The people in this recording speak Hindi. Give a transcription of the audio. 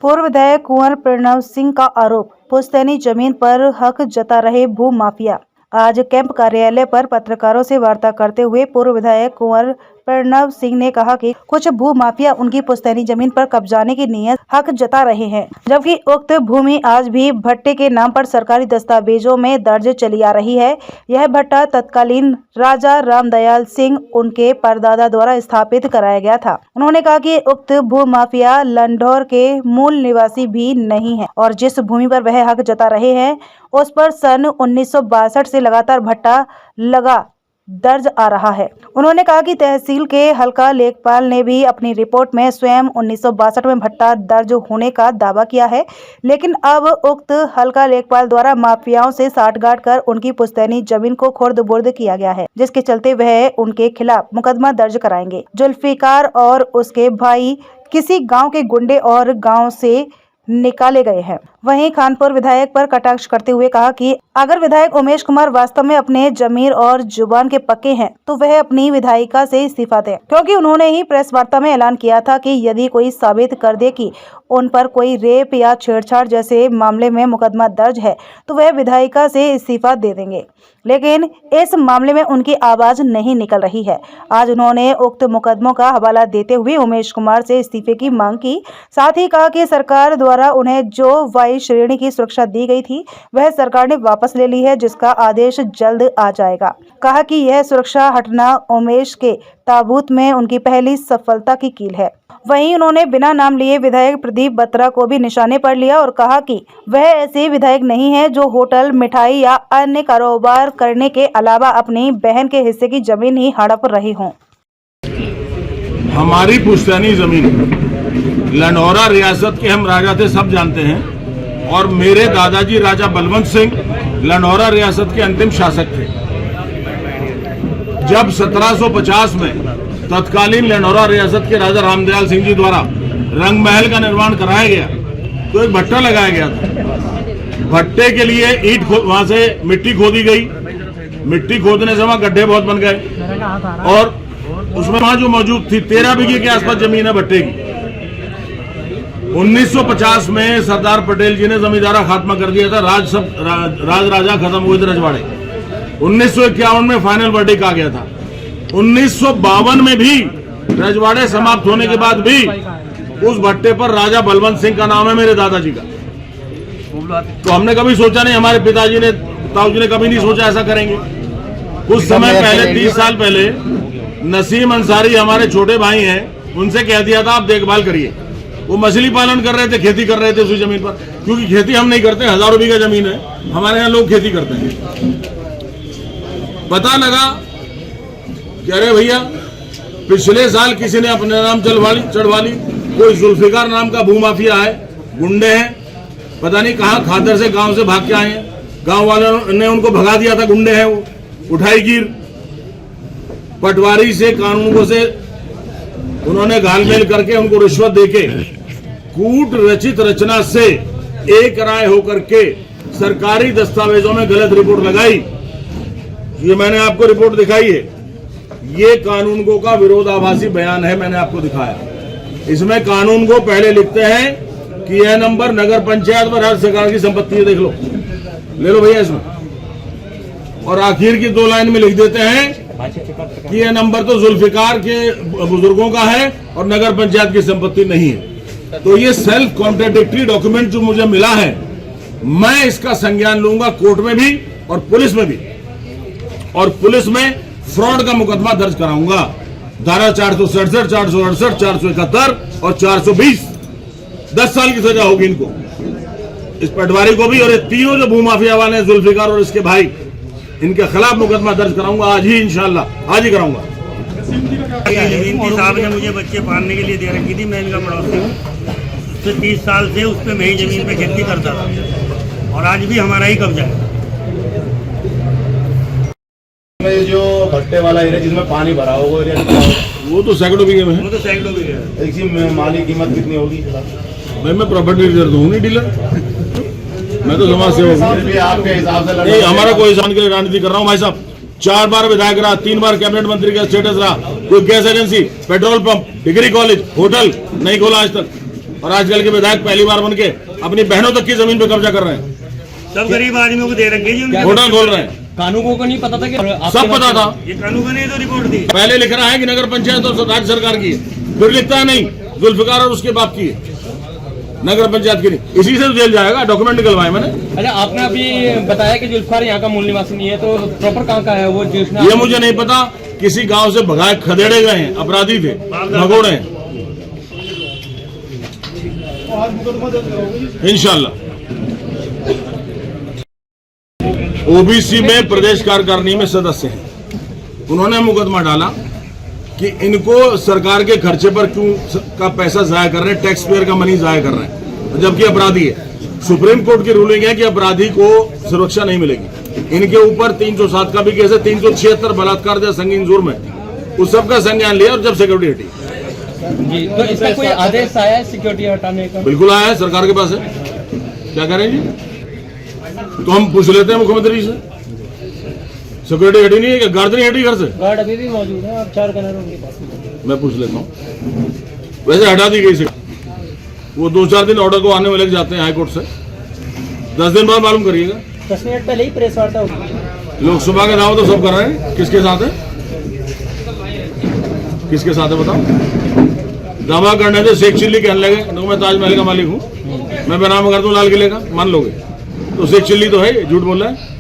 पूर्व विधायक कुंवर प्रणव सिंह का आरोप, पुश्तैनी जमीन पर हक जता रहे भू माफिया। आज कैंप कार्यालय पर पत्रकारों से वार्ता करते हुए पूर्व विधायक कुंवर प्रणव सिंह ने कहा कि कुछ भू माफिया उनकी पुश्तैनी जमीन पर कब्जाने की नियत हक जता रहे हैं, जबकि उक्त भूमि आज भी भट्टे के नाम पर सरकारी दस्तावेजों में दर्ज चली आ रही है। यह भट्टा तत्कालीन राजा रामदयाल सिंह उनके परदादा द्वारा स्थापित कराया गया था। उन्होंने कहा कि उक्त भू माफिया लंढौर के मूल निवासी भी नहीं है और जिस भूमि पर वह हक जता रहे हैं उस पर सन 1962 से लगातार भट्टा लगा दर्ज आ रहा है। उन्होंने कहा कि तहसील के हल्का लेखपाल ने भी अपनी रिपोर्ट में स्वयं 1962 में भट्टा दर्ज होने का दावा किया है, लेकिन अब उक्त हल्का लेखपाल द्वारा माफियाओं से साठगांठ कर उनकी पुश्तैनी जमीन को खुर्द-बुर्द किया गया है, जिसके चलते वह उनके खिलाफ मुकदमा दर्ज कराएंगे। जुल्फिकार और उसके भाई किसी गाँव के गुंडे और गाँव से निकाले गए हैं। वहीं खानपुर विधायक पर कटाक्ष करते हुए कहा कि अगर विधायक उमेश कुमार वास्तव में अपने जमीर और जुबान के पक्के हैं तो वह अपनी विधायिका से इस्तीफा दें, क्योंकि उन्होंने ही प्रेस वार्ता में ऐलान किया था कि यदि कोई साबित कर दे कि उन पर कोई रेप या छेड़छाड़ जैसे मामले में मुकदमा दर्ज है तो वह विधायिका से इस्तीफा दे देंगे, लेकिन इस मामले में उनकी आवाज नहीं निकल रही है। आज उन्होंने उक्त मुकदमों का हवाला देते हुए उमेश कुमार से इस्तीफे की मांग की। साथ ही कहा कि सरकार द्वारा उन्हें जो वायु श्रेणी की सुरक्षा दी गई थी वह सरकार ने वापस ले ली है, जिसका आदेश जल्द आ जाएगा। कहा कि यह सुरक्षा हटना उमेश के ताबूत में उनकी पहली सफलता की कील है। वहीं उन्होंने बिना नाम लिए विधायक प्रदीप बत्रा को भी निशाने पर लिया और कहा कि वह ऐसे विधायक नहीं है जो होटल, मिठाई या अन्य कारोबार करने के अलावा अपनी बहन के हिस्से की जमीन ही हड़प रहे हों। हमारी पुश्तैनी जमीन लंढौरा रियासत के हम राजा थे, सब जानते हैं, और मेरे दादाजी राजा बलवंत सिंह लंढौरा रियासत के अंतिम शासक थे। जब 1750 में तत्कालीन लंढौरा रियासत के राजा रामदयाल सिंह जी द्वारा रंग महल का निर्माण कराया गया तो एक भट्टा लगाया गया था। भट्टे के लिए ईंट वहां से मिट्टी खोदी गई। मिट्टी खोदने से वहां गड्ढे बहुत बन गए और उसमें वहां जो मौजूद थी 13 बीघे के आसपास जमीन है भट्टे की। 1950 में सरदार पटेल जी ने जमींदारा खात्मा कर दिया था। राज राजा खत्म हुए थे रजवाड़े। 1951 में फाइनल वर्डिक्ट आ गया था। 1952 में भी रजवाड़े समाप्त होने के बाद भी उस भट्टे पर राजा बलवंत सिंह का नाम है, मेरे दादाजी का। तो हमने कभी सोचा नहीं, हमारे पिताजी ने, ताऊजी ने कभी नहीं सोचा ऐसा करेंगे। कुछ समय पहले 30 साल पहले नसीम अंसारी हमारे छोटे भाई हैं, उनसे कह दिया था आप देखभाल करिए। वो मछली पालन कर रहे थे, खेती कर रहे थे उसी जमीन पर, क्योंकि खेती हम नहीं करते, हजारों बीघा जमीन है, हमारे यहाँ लोग खेती करते हैं। पता लगा कि अरे भैया पिछले साल किसी ने अपने नाम चढ़वा ली। कोई जुल्फिकार नाम का भूमाफिया है, गुंडे हैं, पता नहीं कहाँ खादर से गांव से भाग के आए हैं। गांव वालों ने उनको भगा दिया था, गुंडे हैं वो, उठाईगीर पटवारी से कानूनों से उन्होंने घालमेल करके उनको रिश्वत देके कूट रचित रचना से एक राय होकर के सरकारी दस्तावेजों में गलत रिपोर्ट लगाई। ये मैंने आपको रिपोर्ट दिखाई है। ये कानूनगो का विरोधाभासी बयान है, मैंने आपको दिखाया। इसमें कानून को पहले लिखते हैं कि यह नंबर नगर पंचायत पर राज्य सरकार की संपत्ति है, देख लो, ले लो भैया इसमें। और आखिर की 2 लाइन में लिख देते हैं कि यह नंबर तो जुल्फिकार के बुजुर्गों का है और नगर पंचायत की संपत्ति नहीं है। तो ये सेल्फ कॉन्ट्राडिक्टरी डॉक्यूमेंट जो मुझे मिला है, मैं इसका संज्ञान लूंगा कोर्ट में भी और पुलिस में भी, और पुलिस में फ्रॉड का मुकदमा दर्ज कराऊंगा। धारा 467, 468, 471 और 420, 10 साल की सजा होगी इनको, इस पटवारी को भी, और ये तीनों जो भूमाफिया वाले हैं, जुल्फिकार और इसके भाई, इनके खिलाफ मुकदमा दर्ज कराऊंगा आज ही, इंशाल्लाह आज ही कराऊंगा। जमीन थी, साहब ने मुझे बच्चे पालने के लिए दे रखी थी, मैं इनका पड़ोसी हूँ। उससे 30 साल से उस पर मैं ही जमीन पे खेती करता था और आज भी हमारा ही कब्जा है। जो भट्टे वाला एरिया जिसमें पानी भरा होगा एरिया, वो तो सैकड़ों बीघे में है। वो तो सैकड़ों बीघे है। इसकी माली कीमत कितनी होगी? मैं प्रॉपर्टी डीलर तो हूँ नहीं, डीलर मैं तो समाज सेवक हूँ। आपके हिसाब से नहीं, हमारा कोई इंसान के लिए राजनीति कर रहा हूँ भाई साहब। 4 बार विधायक रहा, 3 बार कैबिनेट मंत्री का स्टेटस रहा, कोई gas agency, petrol pump, degree college, hotel नहीं खोला आज तक। और आजकल के विधायक पहली बार बन के अपनी बहनों तक की जमीन पे कब्जा कर रहे हैं, सब गरीब आदमियों को दे रखी जी उनके। होटल खोल रहे हैं। कानूनों को नहीं पता था कि सब पता था, ये कानून ने तो रिपोर्ट दी। पहले लिख रहा है कि नगर पंचायत और राज्य सरकार की है, फिर लिखता है नहीं जुल्फिकार और उसके बाप की है, नगर पंचायत की नहीं। इसी से तो जेल जाएगा, डॉक्यूमेंट निकलवाए मैंने। अरे आपने अभी बताया कि जुल्फिकार यहाँ का मूल निवासी नहीं है, तो प्रॉपर कहाँ का है वो जिसने? ये मुझे नहीं पता, किसी गांव से भगाए खदेड़े गए हैं, अपराधी थे, भगोड़े हैं। इंशाल्लाह ओबीसी में प्रदेश कार्यकारिणी में सदस्य हैं, उन्होंने मुकदमा डाला कि इनको सरकार के खर्चे पर क्यों का पैसा जाया कर रहे हैं, टैक्स पेयर का मनी जाया कर रहे हैं, जबकि अपराधी है। सुप्रीम कोर्ट की रूलिंग है कि अपराधी को सुरक्षा नहीं मिलेगी। इनके ऊपर 307 का भी केस है, 376 बलात्कार या संगीन जुर्म है, उस सब का संज्ञान लिया और जब सिक्योरिटी हटी। जी, तो इसका कोई आदेश आया है सिक्योरिटी हटाने का? बिल्कुल आया है, सरकार के पास है, क्या करें जी? तो हम पूछ लेते हैं मुख्यमंत्री से, सिक्योरिटी हटी नहीं है क्या? गार्ड नहीं हटी घर से? गार्ड अभी भी मौजूद है, आप 4 गनर उनके पास। मैं पूछ लेता हूँ। वैसे हटा दी गई से, वो 2-4 दिन ऑर्डर को आने में लग जाते हैं हाईकोर्ट से, 10 दिन बाद मालूम करिएगा। 10 मिनट पहले ही प्रेस वार्ता होगी। लोकसभा के दावा तो सब कर रहे हैं, किसके साथ है, किसके साथ है बताओ? दावा करने से शेख चिल्ली कहने लगे तो मैं ताजमहल का मालिक हूँ, मैं बनाम कर दूं लाल किले का, मान लोगे? तो शेख चिल्ली तो है, झूठ बोल रहा है।